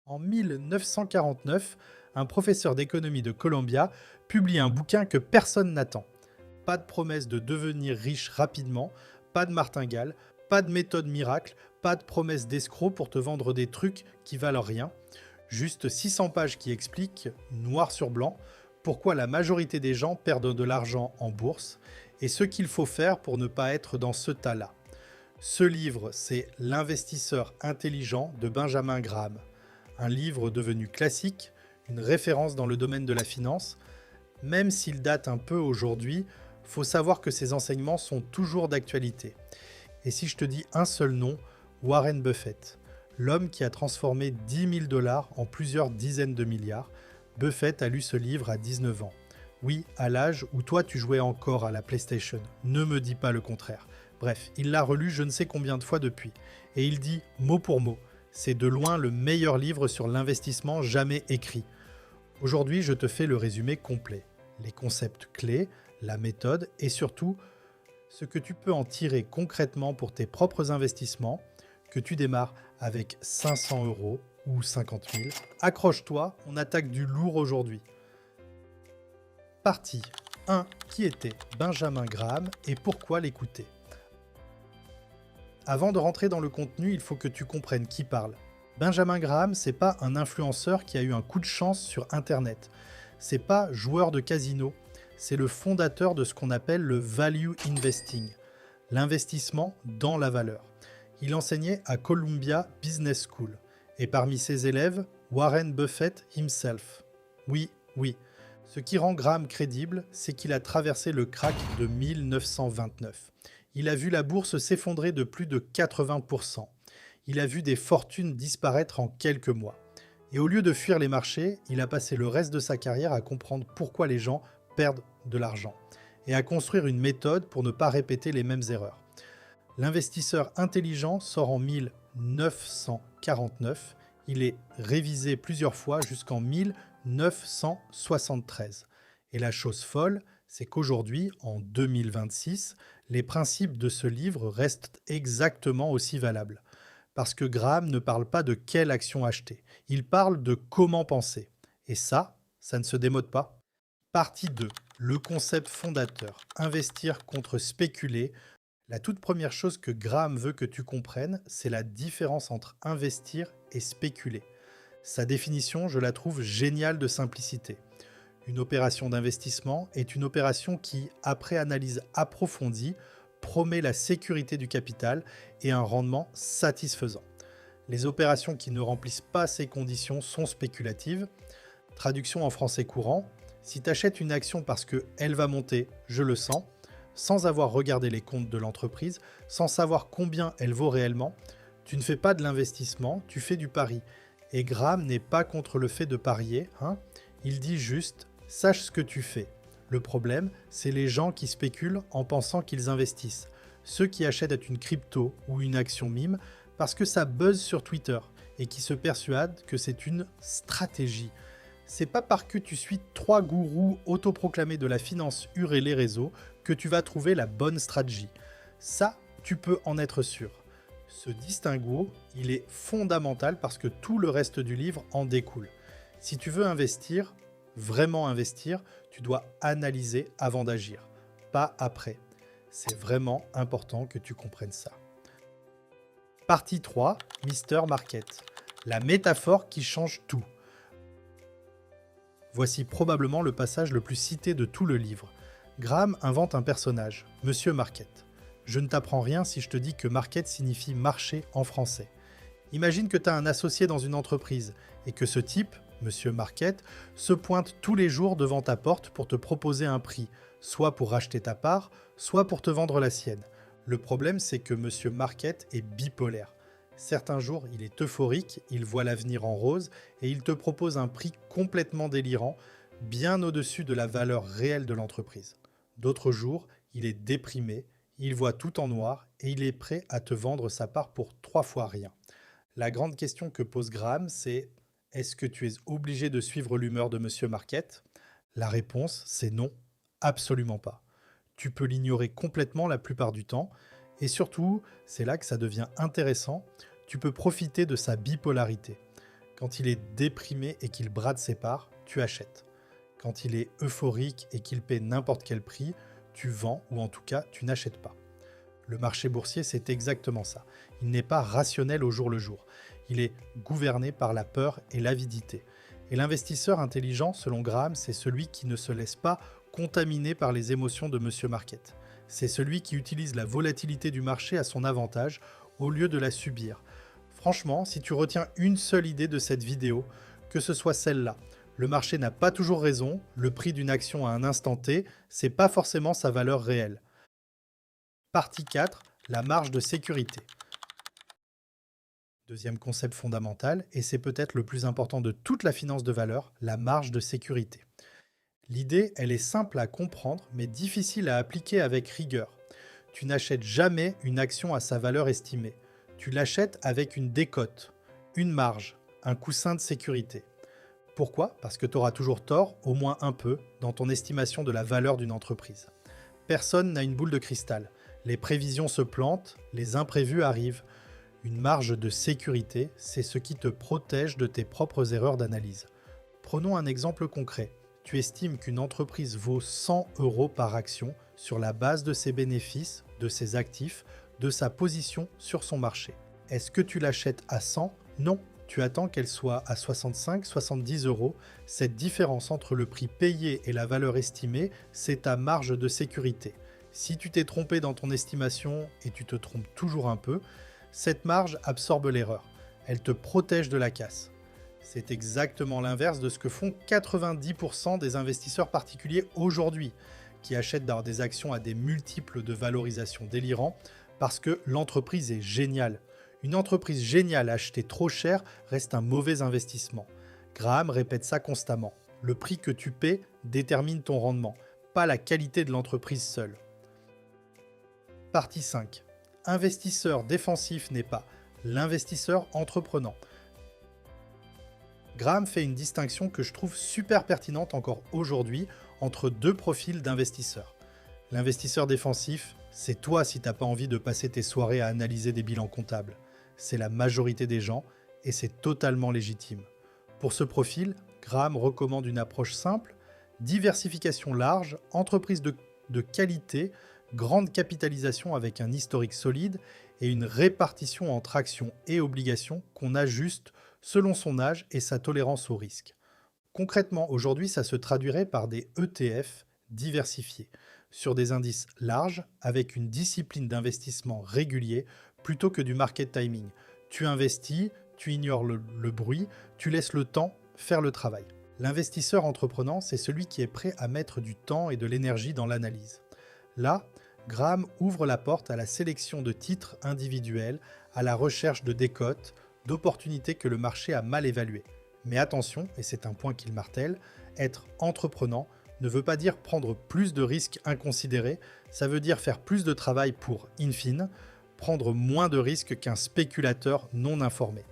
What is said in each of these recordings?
En 1949, un professeur d'économie de Columbia publie un bouquin que personne n'attend. Pas de promesse de devenir riche rapidement, pas de martingale, pas de méthode miracle, pas de promesse d'escroc pour te vendre des trucs qui valent rien. Juste 600 pages qui expliquent, noir sur blanc, pourquoi la majorité des gens perdent de l'argent en bourse et ce qu'il faut faire pour ne pas être dans ce tas-là. Ce livre, c'est L'investisseur intelligent de Benjamin Graham. Un livre devenu classique, une référence dans le domaine de la finance. Même s'il date un peu aujourd'hui, faut savoir que ses enseignements sont toujours d'actualité. Et si je te dis un seul nom, Warren Buffett, l'homme qui a transformé 10 000 dollars en plusieurs dizaines de milliards, Buffett a lu ce livre à 19 ans. Oui, à l'âge où toi tu jouais encore à la PlayStation. Ne me dis pas le contraire. Bref, il l'a relu je ne sais combien de fois depuis. Et il dit, mot pour mot, c'est de loin le meilleur livre sur l'investissement jamais écrit. Aujourd'hui, je te fais le résumé complet. Les concepts clés, la méthode et surtout, ce que tu peux en tirer concrètement pour tes propres investissements, que tu démarres avec 500 euros ou 50 000. Accroche-toi, on attaque du lourd aujourd'hui. Partie 1. Qui était Benjamin Graham et pourquoi l'écouter? Avant de rentrer dans le contenu, il faut que tu comprennes qui parle. Benjamin Graham, c'est pas un influenceur qui a eu un coup de chance sur Internet. C'est pas joueur de casino. C'est le fondateur de ce qu'on appelle le value investing, l'investissement dans la valeur. Il enseignait à Columbia Business School. Et parmi ses élèves, Warren Buffett himself. Oui, oui. Ce qui rend Graham crédible, c'est qu'il a traversé le krach de 1929. Il a vu la bourse s'effondrer de plus de 80%. Il a vu des fortunes disparaître en quelques mois. Et au lieu de fuir les marchés, il a passé le reste de sa carrière à comprendre pourquoi les gens perdent de l'argent et à construire une méthode pour ne pas répéter les mêmes erreurs. L'investisseur intelligent sort en 1949. Il est révisé plusieurs fois jusqu'en 1973. Et la chose folle, c'est qu'aujourd'hui, en 2026, les principes de ce livre restent exactement aussi valables. Parce que Graham ne parle pas de quelle action acheter, il parle de comment penser. Et ça ne se démode pas. Partie 2. Le concept fondateur. Investir contre spéculer. La toute première chose que Graham veut que tu comprennes, c'est la différence entre investir et spéculer. Sa définition, je la trouve géniale de simplicité. Une opération d'investissement est une opération qui, après analyse approfondie, promet la sécurité du capital et un rendement satisfaisant. Les opérations qui ne remplissent pas ces conditions sont spéculatives. Traduction en français courant, si tu achètes une action parce qu'elle va monter, je le sens, sans avoir regardé les comptes de l'entreprise, sans savoir combien elle vaut réellement, tu ne fais pas de l'investissement, tu fais du pari. Et Graham n'est pas contre le fait de parier, hein. Il dit juste « sache ce que tu fais ». Le problème, c'est les gens qui spéculent en pensant qu'ils investissent. Ceux qui achètent une crypto ou une action mime parce que ça buzz sur Twitter et qui se persuadent que c'est une stratégie. C'est pas parce que tu suis 3 gourous autoproclamés de la finance hurler les réseaux que tu vas trouver la bonne stratégie. Ça, tu peux en être sûr. Ce distinguo, il est fondamental parce que tout le reste du livre en découle. Si tu veux investir, vraiment investir, tu dois analyser avant d'agir, pas après. C'est vraiment important que tu comprennes ça. Partie 3, Mister Market. La métaphore qui change tout. Voici probablement le passage le plus cité de tout le livre. Graham invente un personnage, Monsieur Market. Je ne t'apprends rien si je te dis que market signifie marché en français. Imagine que tu as un associé dans une entreprise et que ce type, Monsieur Market, se pointe tous les jours devant ta porte pour te proposer un prix, soit pour racheter ta part, soit pour te vendre la sienne. Le problème, c'est que Monsieur Market est bipolaire. Certains jours, il est euphorique, il voit l'avenir en rose et il te propose un prix complètement délirant, bien au-dessus de la valeur réelle de l'entreprise. D'autres jours, il est déprimé, il voit tout en noir et il est prêt à te vendre sa part pour 3 fois rien. La grande question que pose Graham, c'est est-ce que tu es obligé de suivre l'humeur de Monsieur Market? La réponse, c'est non, absolument pas. Tu peux l'ignorer complètement la plupart du temps et surtout, c'est là que ça devient intéressant, tu peux profiter de sa bipolarité. Quand il est déprimé et qu'il brade ses parts, tu achètes. Quand il est euphorique et qu'il paie n'importe quel prix, tu vends ou en tout cas tu n'achètes pas. Le marché boursier, c'est exactement ça. Il n'est pas rationnel au jour le jour. Il est gouverné par la peur et l'avidité. Et l'investisseur intelligent, selon Graham, c'est celui qui ne se laisse pas contaminer par les émotions de Monsieur Market. C'est celui qui utilise la volatilité du marché à son avantage au lieu de la subir. Franchement, si tu retiens une seule idée de cette vidéo, que ce soit celle-là, le marché n'a pas toujours raison, le prix d'une action à un instant T, c'est pas forcément sa valeur réelle. Partie 4, la marge de sécurité. Deuxième concept fondamental, et c'est peut-être le plus important de toute la finance de valeur, la marge de sécurité. L'idée, elle est simple à comprendre, mais difficile à appliquer avec rigueur. Tu n'achètes jamais une action à sa valeur estimée. Tu l'achètes avec une décote, une marge, un coussin de sécurité. Pourquoi? Parce que tu auras toujours tort, au moins un peu, dans ton estimation de la valeur d'une entreprise. Personne n'a une boule de cristal. Les prévisions se plantent, les imprévus arrivent. Une marge de sécurité, c'est ce qui te protège de tes propres erreurs d'analyse. Prenons un exemple concret. Tu estimes qu'une entreprise vaut 100 € par action sur la base de ses bénéfices, de ses actifs, de sa position sur son marché. Est-ce que tu l'achètes à 100? Non. Tu attends qu'elle soit à 65, 70 €. Cette différence entre le prix payé et la valeur estimée, c'est ta marge de sécurité. Si tu t'es trompé dans ton estimation et tu te trompes toujours un peu, cette marge absorbe l'erreur. Elle te protège de la casse. C'est exactement l'inverse de ce que font 90% des investisseurs particuliers aujourd'hui, qui achètent des actions à des multiples de valorisation délirants parce que l'entreprise est géniale. Une entreprise géniale achetée trop cher reste un mauvais investissement. Graham répète ça constamment. Le prix que tu paies détermine ton rendement, pas la qualité de l'entreprise seule. Partie 5. Investisseur défensif n'est pas l'investisseur entreprenant. Graham fait une distinction que je trouve super pertinente encore aujourd'hui entre deux profils d'investisseurs. L'investisseur défensif, c'est toi si t'as pas envie de passer tes soirées à analyser des bilans comptables. C'est la majorité des gens et c'est totalement légitime. Pour ce profil, Graham recommande une approche simple, diversification large, entreprise de qualité, grande capitalisation avec un historique solide et une répartition entre actions et obligations qu'on ajuste selon son âge et sa tolérance au risque. Concrètement, aujourd'hui, ça se traduirait par des ETF diversifiés, sur des indices larges, avec une discipline d'investissement régulier, plutôt que du market timing. Tu investis, tu ignores le bruit, tu laisses le temps faire le travail. L'investisseur entreprenant, c'est celui qui est prêt à mettre du temps et de l'énergie dans l'analyse. Là, Graham ouvre la porte à la sélection de titres individuels, à la recherche de décotes, d'opportunités que le marché a mal évaluées. Mais attention, et c'est un point qu'il martèle, être entreprenant ne veut pas dire prendre plus de risques inconsidérés, ça veut dire faire plus de travail pour, in fine, prendre moins de risques qu'un spéculateur non informé.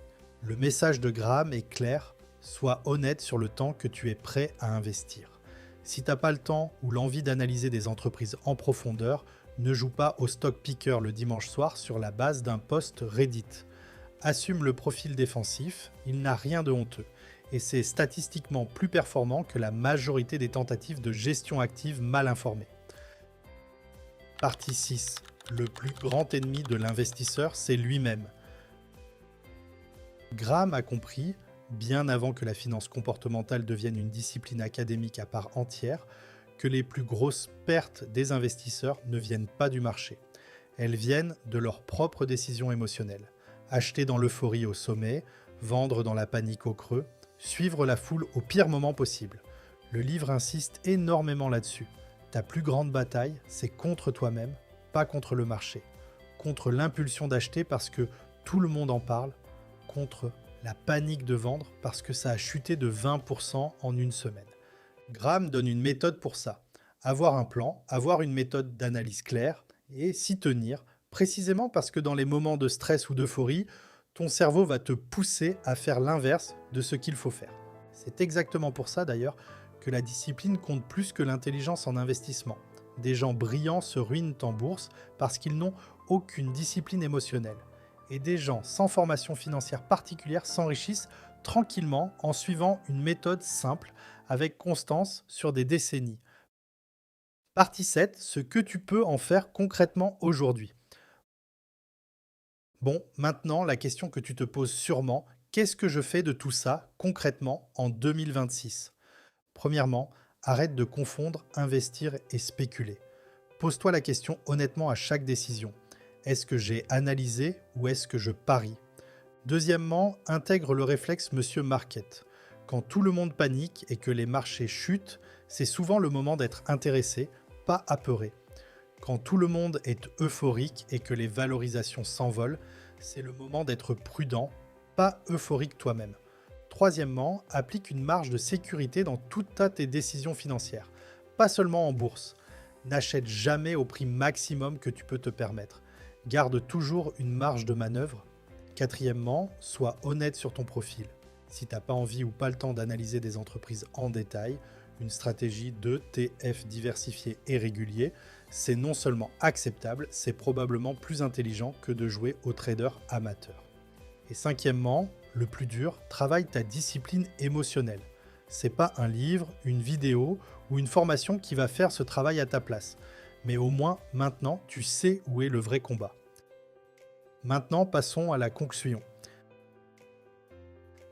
Le message de Graham est clair, sois honnête sur le temps que tu es prêt à investir. Si t'as pas le temps ou l'envie d'analyser des entreprises en profondeur, ne joue pas au stock picker le dimanche soir sur la base d'un post Reddit. Assume le profil défensif, il n'a rien de honteux, et c'est statistiquement plus performant que la majorité des tentatives de gestion active mal informées. Partie 6. Le plus grand ennemi de l'investisseur, c'est lui-même. Graham a compris, bien avant que la finance comportementale devienne une discipline académique à part entière, que les plus grosses pertes des investisseurs ne viennent pas du marché. Elles viennent de leurs propres décisions émotionnelles. Acheter dans l'euphorie au sommet, vendre dans la panique au creux, suivre la foule au pire moment possible. Le livre insiste énormément là-dessus. Ta plus grande bataille, c'est contre toi-même, pas contre le marché. Contre l'impulsion d'acheter parce que tout le monde en parle, contre la panique de vendre parce que ça a chuté de 20% en une semaine. Graham donne une méthode pour ça. Avoir un plan, avoir une méthode d'analyse claire et s'y tenir, précisément parce que dans les moments de stress ou d'euphorie, ton cerveau va te pousser à faire l'inverse de ce qu'il faut faire. C'est exactement pour ça d'ailleurs que la discipline compte plus que l'intelligence en investissement. Des gens brillants se ruinent en bourse parce qu'ils n'ont aucune discipline émotionnelle. Et des gens sans formation financière particulière s'enrichissent tranquillement en suivant une méthode simple avec constance sur des décennies. Partie 7, ce que tu peux en faire concrètement aujourd'hui. Bon, maintenant, la question que tu te poses sûrement, qu'est-ce que je fais de tout ça concrètement en 2026? Premièrement, arrête de confondre investir et spéculer. Pose-toi la question honnêtement à chaque décision. Est-ce que j'ai analysé ou est-ce que je parie? Deuxièmement, intègre le réflexe Monsieur Market. Quand tout le monde panique et que les marchés chutent, c'est souvent le moment d'être intéressé, pas apeuré. Quand tout le monde est euphorique et que les valorisations s'envolent, c'est le moment d'être prudent, pas euphorique toi-même. Troisièmement, applique une marge de sécurité dans toutes tes décisions financières, pas seulement en bourse. N'achète jamais au prix maximum que tu peux te permettre. Garde toujours une marge de manœuvre. Quatrièmement, sois honnête sur ton profil. Si tu n'as pas envie ou pas le temps d'analyser des entreprises en détail, une stratégie d'ETF diversifié et régulier, c'est non seulement acceptable, c'est probablement plus intelligent que de jouer au trader amateur. Et cinquièmement, le plus dur, travaille ta discipline émotionnelle. C'est pas un livre, une vidéo ou une formation qui va faire ce travail à ta place. Mais au moins, maintenant, tu sais où est le vrai combat. Maintenant, passons à la conclusion.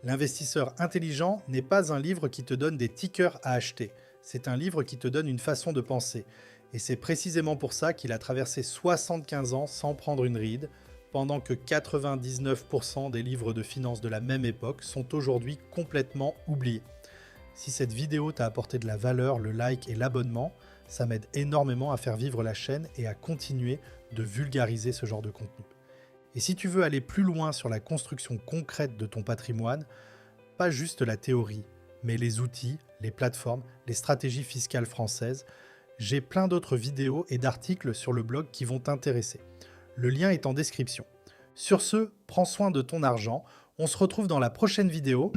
L'investisseur intelligent n'est pas un livre qui te donne des tickers à acheter. C'est un livre qui te donne une façon de penser. Et c'est précisément pour ça qu'il a traversé 75 ans sans prendre une ride, pendant que 99% des livres de finance de la même époque sont aujourd'hui complètement oubliés. Si cette vidéo t'a apporté de la valeur, le like et l'abonnement, ça m'aide énormément à faire vivre la chaîne et à continuer de vulgariser ce genre de contenu. Et si tu veux aller plus loin sur la construction concrète de ton patrimoine, pas juste la théorie, mais les outils, les plateformes, les stratégies fiscales françaises, j'ai plein d'autres vidéos et d'articles sur le blog qui vont t'intéresser. Le lien est en description. Sur ce, prends soin de ton argent. On se retrouve dans la prochaine vidéo.